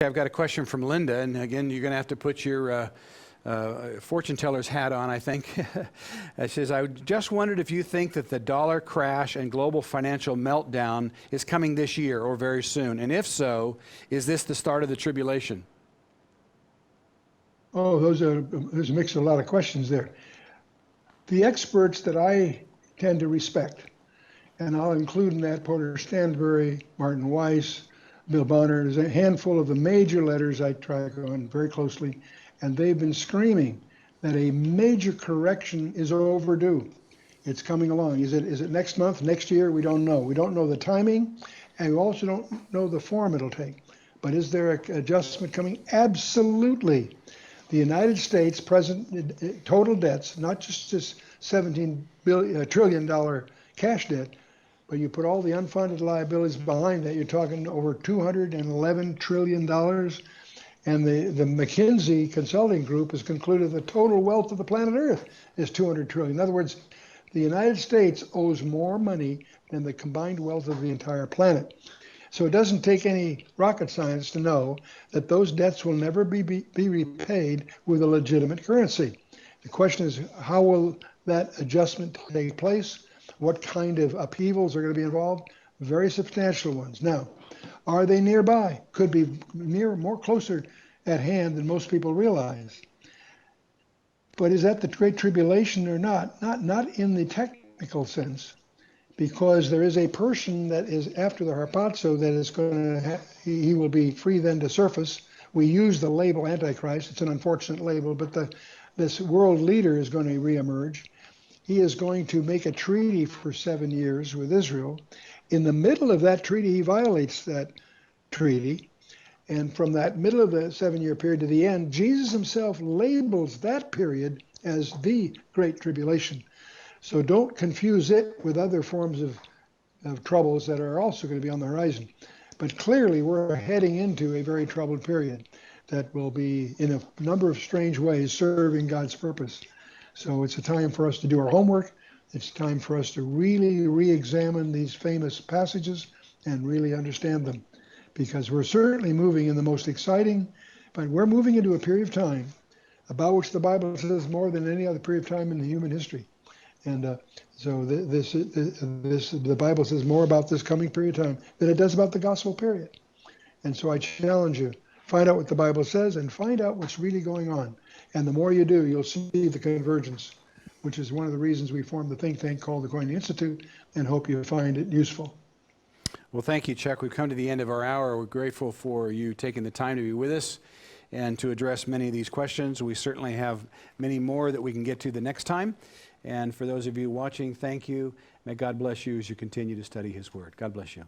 I've got a question from Linda, and again, you're going to have to put your fortune teller's hat on, I think. It says, I just wondered if you think that the dollar crash and global financial meltdown is coming this year or very soon, and if so, is this the start of the tribulation? Oh, there's a mix of a lot of questions there. The experts that I tend to respect, and I'll include in that Porter Stanbury, Martin Weiss, Bill Bonner. There's a handful of the major letters I track on very closely, and they've been screaming that a major correction is overdue. It's coming along. Is it next month, next year? We don't know. We don't know the timing, and we also don't know the form it'll take. But is there an adjustment coming? Absolutely. The United States present total debts, not just this $17 trillion cash debt, but you put all the unfunded liabilities behind that, you're talking over $211 trillion. And the McKinsey Consulting Group has concluded the total wealth of the planet Earth is $200 trillion. In other words, the United States owes more money than the combined wealth of the entire planet. So it doesn't take any rocket science to know that those debts will never be repaid with a legitimate currency. The question is, how will that adjustment take place? What kind of upheavals are going to be involved? Very substantial ones. Now, are they nearby? Could be more closer at hand than most people realize. But is that the Great Tribulation or not? Not in the technical sense, because there is a person that is after the harpazo that is going to, he will be free then to surface. We use the label Antichrist. It's an unfortunate label, but this world leader is going to reemerge. He is going to make a treaty for 7 years with Israel. In the middle of that treaty, he violates that treaty. And from that middle of the 7-year period to the end, Jesus himself labels that period as the Great Tribulation. So don't confuse it with other forms of troubles that are also going to be on the horizon. But clearly, we're heading into a very troubled period that will be, in a number of strange ways, serving God's purpose. So it's a time for us to do our homework. It's time for us to really re-examine these famous passages and really understand them, because we're certainly moving in the most exciting, but we're moving into a period of time about which the Bible says more than any other period of time in the human history. And so the Bible says more about this coming period of time than it does about the gospel period. And so I challenge you, find out what the Bible says and find out what's really going on. And the more you do, you'll see the convergence, which is one of the reasons we formed the think tank called the Coin Institute, and hope you find it useful. Well, thank you, Chuck. We've come to the end of our hour. We're grateful for you taking the time to be with us and to address many of these questions. We certainly have many more that we can get to the next time. And for those of you watching, thank you. May God bless you as you continue to study His Word. God bless you.